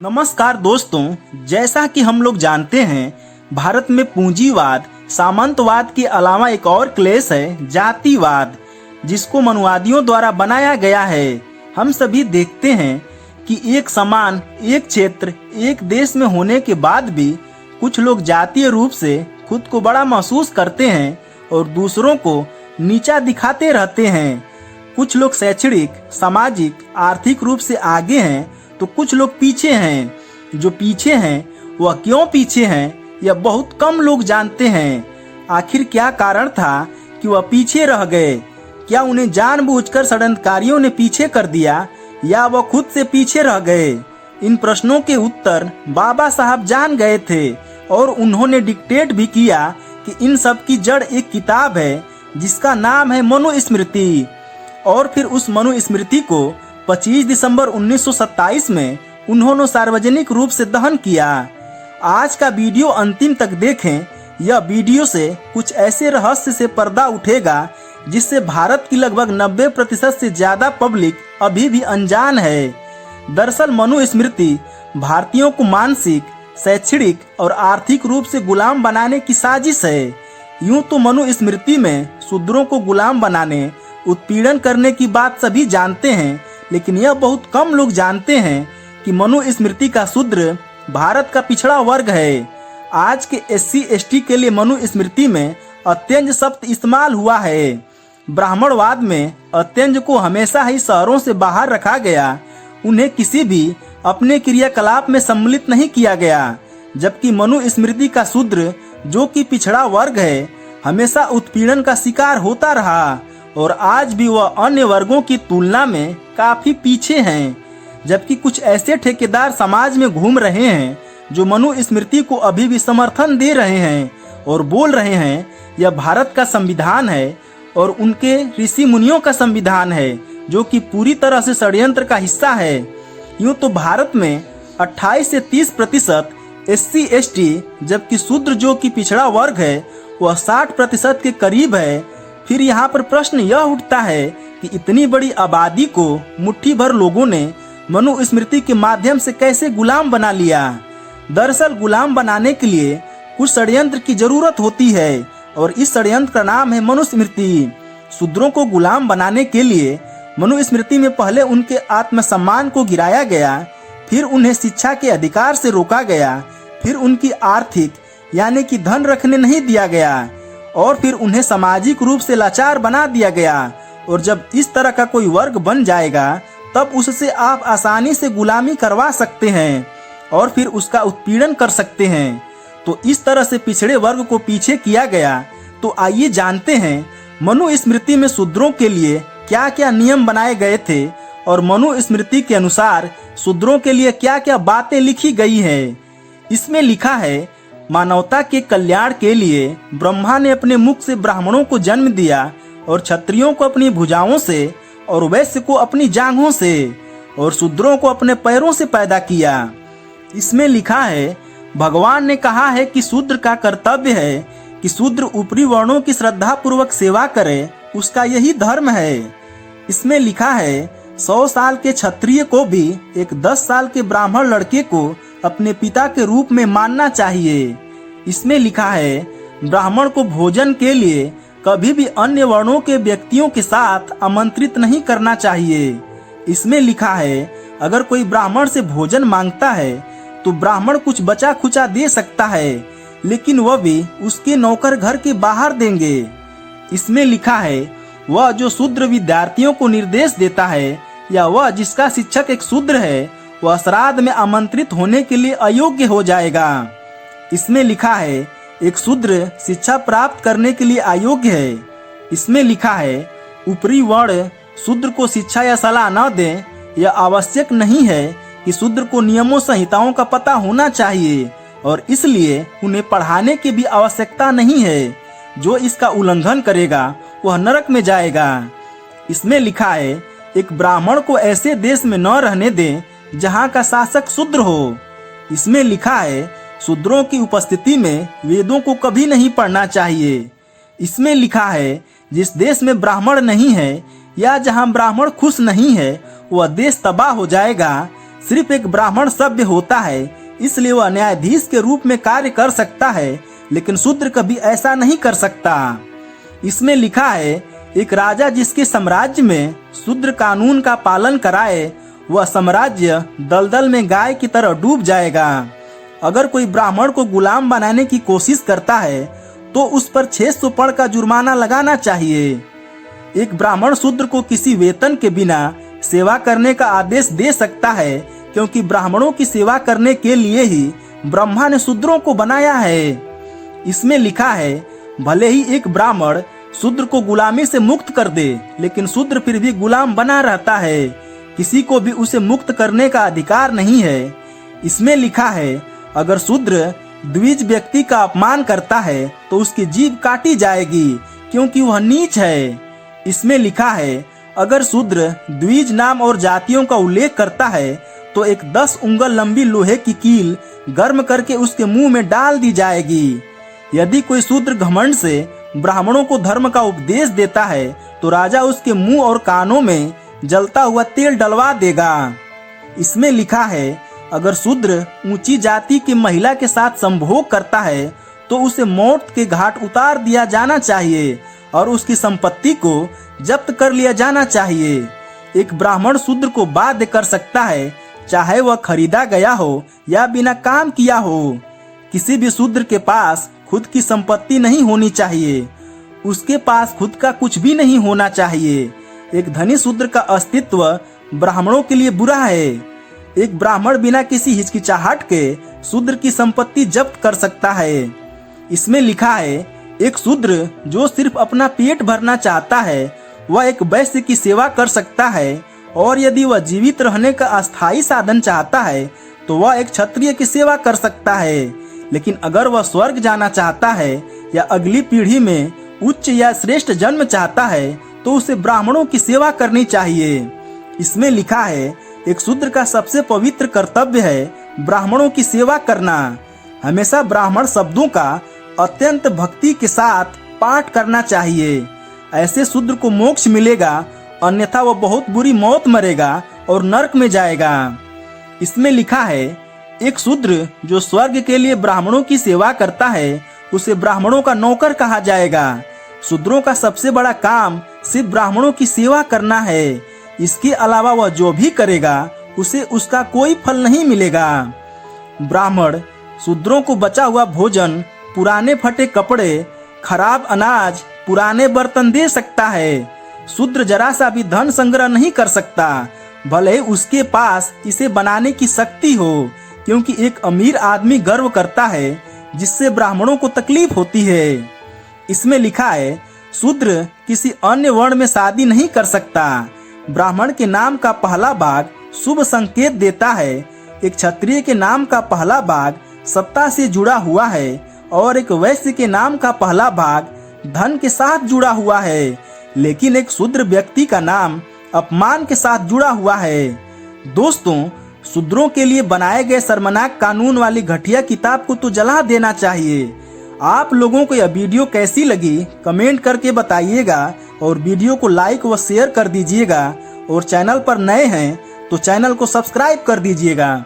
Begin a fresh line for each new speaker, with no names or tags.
नमस्कार दोस्तों, जैसा कि हम लोग जानते हैं भारत में पूंजीवाद सामंतवाद के अलावा एक और क्लेश है जातिवाद, जिसको मनुवादियों द्वारा बनाया गया है। हम सभी देखते हैं कि एक समान एक क्षेत्र एक देश में होने के बाद भी कुछ लोग जातीय रूप से खुद को बड़ा महसूस करते हैं और दूसरों को नीचा दिखाते रहते हैं। कुछ लोग शैक्षणिक, सामाजिक, आर्थिक रूप से आगे हैं तो कुछ लोग पीछे हैं। जो पीछे हैं वह क्यों पीछे हैं यह बहुत कम लोग जानते हैं। आखिर क्या कारण था कि वह पीछे रह गए? क्या उन्हें जानबूझकर षड्यंत्रकारियों ने पीछे कर दिया या वह खुद से पीछे रह गए? इन प्रश्नों के उत्तर बाबा साहब जान गए थे और उन्होंने डिक्टेट भी किया कि इन सब की जड़ एक किताब है जिसका नाम है मनुस्मृति। और फिर उस मनुस्मृति को 25 दिसंबर 1927 में उन्होंने सार्वजनिक रूप से दहन किया। आज का वीडियो अंतिम तक देखें। यह वीडियो से कुछ ऐसे रहस्य से पर्दा उठेगा जिससे भारत की लगभग 90% से ज्यादा पब्लिक अभी भी अनजान है। दरअसल मनुस्मृति भारतीयों को मानसिक, शैक्षणिक और आर्थिक रूप से गुलाम बनाने की साजिश है। यूं तो मनुस्मृति में शूद्रों को गुलाम बनाने, उत्पीड़न करने की बात सभी जानते हैं, लेकिन यह बहुत कम लोग जानते हैं कि मनुस्मृति का शूद्र भारत का पिछड़ा वर्ग है। आज के SC ST के लिए मनुस्मृति में अत्यंत शब्द इस्तेमाल हुआ है। ब्राह्मणवाद में अत्यंत को हमेशा ही शहरों से बाहर रखा गया। उन्हें किसी भी अपने क्रियाकलाप में सम्मिलित नहीं किया गया, जबकि मनुस्मृति का शूद्र जो कि पिछड़ा वर्ग है हमेशा उत्पीड़न का शिकार होता रहा और आज भी वह अन्य वर्गों की तुलना में काफी पीछे हैं। जबकि कुछ ऐसे ठेकेदार समाज में घूम रहे हैं जो मनुस्मृति को अभी भी समर्थन दे रहे हैं और बोल रहे हैं यह भारत का संविधान है और उनके ऋषि मुनियों का संविधान है, जो कि पूरी तरह से षड्यंत्र का हिस्सा है। यूं तो भारत में 28 से 30% SC ST, जबकि शूद्र जो कि पिछड़ा वर्ग है वह 60% के करीब है। फिर यहाँ पर प्रश्न यह उठता है कि इतनी बड़ी आबादी को मुट्ठी भर लोगों ने मनुस्मृति के माध्यम से कैसे गुलाम बना लिया? दरअसल गुलाम बनाने के लिए कुछ षड्यंत्र की जरूरत होती है और इस षड्यंत्र का नाम है मनुस्मृति। शूद्रों को गुलाम बनाने के लिए मनुस्मृति में पहले उनके आत्मसम्मान को गिराया गया, फिर उन्हें शिक्षा के अधिकार से रोका गया, फिर उनकी आर्थिक यानी कि धन रखने नहीं दिया गया और फिर उन्हें सामाजिक रूप से लाचार बना दिया गया। और जब इस तरह का कोई वर्ग बन जाएगा तब उससे आप आसानी से गुलामी करवा सकते हैं और फिर उसका उत्पीड़न कर सकते हैं। तो इस तरह से पिछड़े वर्ग को पीछे किया गया। तो आइए जानते हैं मनुस्मृति में शूद्रों के लिए क्या क्या नियम बनाए गए थे और मनुस्मृति के अनुसार शूद्रों के लिए क्या क्या बातें लिखी गई है। इसमें लिखा है, मानवता के कल्याण के लिए ब्रह्मा ने अपने मुख से ब्राह्मणों को जन्म दिया और क्षत्रियों को अपनी भुजाओं से और वैश्य को अपनी जांघों से और शूद्रों को अपने पैरों से पैदा किया। इसमें लिखा है, भगवान ने कहा है कि शूद्र का कर्तव्य है कि शूद्र ऊपरी वर्णों की श्रद्धा पूर्वक सेवा करे, उसका यही धर्म है। इसमें लिखा है, 100 साल के क्षत्रिय को भी एक 10 साल के ब्राह्मण लड़के को अपने पिता के रूप में मानना चाहिए। इसमें लिखा है, ब्राह्मण को भोजन के लिए कभी भी अन्य वर्णों के व्यक्तियों के साथ आमंत्रित नहीं करना चाहिए। इसमें लिखा है, अगर कोई ब्राह्मण से भोजन मांगता है तो ब्राह्मण कुछ बचा खुचा दे सकता है, लेकिन वह भी उसके नौकर घर के बाहर देंगे। इसमें लिखा है, वह जो शूद्र विद्यार्थियों को निर्देश देता है या वह जिसका शिक्षक एक शूद्र है वह श्राद्ध में आमंत्रित होने के लिए अयोग्य हो जाएगा। इसमें लिखा है, एक शूद्र शिक्षा प्राप्त करने के लिए अयोग्य है। इसमें लिखा है, ऊपरी वर्ण शूद्र को शिक्षा या सलाह न दें। यह आवश्यक नहीं है कि शूद्र को नियमों संहिताओं का पता होना चाहिए और इसलिए उन्हें पढ़ाने की भी आवश्यकता नहीं है। जो इसका उल्लंघन करेगा वह नरक में जाएगा। इसमें लिखा है, एक ब्राह्मण को ऐसे देश में न रहने दें जहाँ का शासक शूद्र हो। इसमें लिखा है, शूद्रों की उपस्थिति में वेदों को कभी नहीं पढ़ना चाहिए। इसमें लिखा है, जिस देश में ब्राह्मण नहीं है या जहाँ ब्राह्मण खुश नहीं है वह देश तबाह हो जाएगा। सिर्फ एक ब्राह्मण सभ्य होता है, इसलिए वह न्यायाधीश के रूप में कार्य कर सकता है, लेकिन शूद्र कभी ऐसा नहीं कर सकता। इसमें लिखा है, एक राजा जिसके साम्राज्य में शूद्र कानून का पालन कराए, वह साम्राज्य दलदल में गाय की तरह डूब जाएगा। अगर कोई ब्राह्मण को गुलाम बनाने की कोशिश करता है तो उस पर 600 पड़ का जुर्माना लगाना चाहिए। एक ब्राह्मण शूद्र को किसी वेतन के बिना सेवा करने का आदेश दे सकता है, क्योंकि ब्राह्मणों की सेवा करने के लिए ही ब्रह्मा ने शूद्रों को बनाया है। इसमें लिखा है, भले ही एक ब्राह्मण शूद्र को गुलामी से मुक्त कर दे, लेकिन शूद्र फिर भी गुलाम बना रहता है। किसी को भी उसे मुक्त करने का अधिकार नहीं है। इसमें लिखा है, अगर शूद्र द्विज व्यक्ति का अपमान करता है तो उसकी जीभ काटी जाएगी, क्योंकि वह नीच है। इसमें लिखा है, अगर शूद्र द्विज नाम और जातियों का उल्लेख करता है तो एक 10 उंगल लंबी लोहे की कील गर्म करके उसके मुंह में डाल दी जाएगी। यदि कोई शूद्र घमंड से ब्राह्मणों को धर्म का उपदेश देता है तो राजा उसके मुंह और कानों में जलता हुआ तेल डलवा देगा। इसमें लिखा है, अगर शूद्र ऊंची जाति की महिला के साथ संभोग करता है तो उसे मौत के घाट उतार दिया जाना चाहिए और उसकी संपत्ति को जब्त कर लिया जाना चाहिए। एक ब्राह्मण शूद्र को बाध्य कर सकता है, चाहे वह खरीदा गया हो या बिना काम किया हो। किसी भी शूद्र के पास खुद की संपत्ति नहीं होनी चाहिए, उसके पास खुद का कुछ भी नहीं होना चाहिए। एक धनी शूद्र का अस्तित्व ब्राह्मणों के लिए बुरा है। एक ब्राह्मण बिना किसी हिचकिचाहट के शूद्र की संपत्ति जब्त कर सकता है। इसमें लिखा है, एक शूद्र जो सिर्फ अपना पेट भरना चाहता है वह एक वैश्य की सेवा कर सकता है, और यदि वह जीवित रहने का अस्थायी साधन चाहता है तो वह एक क्षत्रिय की सेवा कर सकता है। लेकिन अगर वह स्वर्ग जाना चाहता है या अगली पीढ़ी में उच्च या श्रेष्ठ जन्म चाहता है तो उसे ब्राह्मणों की सेवा करनी चाहिए। इसमें लिखा है, एक शूद्र का सबसे पवित्र कर्तव्य है ब्राह्मणों की सेवा करना। हमेशा ब्राह्मण शब्दों का अत्यंत भक्ति के साथ पाठ करना चाहिए। ऐसे शूद्र को मोक्ष मिलेगा, अन्यथा वह बहुत बुरी मौत मरेगा और नरक में जाएगा। इसमें लिखा है, एक शूद्र जो स्वर्ग के लिए ब्राह्मणों की सेवा करता है उसे ब्राह्मणों का नौकर कहा जाएगा। शूद्रों का सबसे बड़ा काम सिर्फ ब्राह्मणों की सेवा करना है। इसके अलावा वह जो भी करेगा उसे उसका कोई फल नहीं मिलेगा। ब्राह्मण शूद्रों को बचा हुआ भोजन, पुराने फटे कपड़े, खराब अनाज, पुराने बर्तन दे सकता है। शूद्र जरा सा भी धन संग्रह नहीं कर सकता, भले ही उसके पास इसे बनाने की शक्ति हो, क्योंकि एक अमीर आदमी गर्व करता है जिससे ब्राह्मणों को तकलीफ होती है। इसमें लिखा है, शूद्र किसी अन्य वर्ण में शादी नहीं कर सकता। ब्राह्मण के नाम का पहला भाग शुभ संकेत देता है। एक क्षत्रिय के नाम का पहला भाग सत्ता से जुड़ा हुआ है और एक वैश्य के नाम का पहला भाग धन के साथ जुड़ा हुआ है, लेकिन एक शूद्र व्यक्ति का नाम अपमान के साथ जुड़ा हुआ है। दोस्तों, शूद्रों के लिए बनाए गए शर्मनाक कानून वाली घटिया किताब को तो जला देना चाहिए। आप लोगों को यह वीडियो कैसी लगी कमेंट करके बताइएगा, और वीडियो को लाइक व शेयर कर दीजिएगा, और चैनल पर नए हैं तो चैनल को सब्सक्राइब कर दीजिएगा।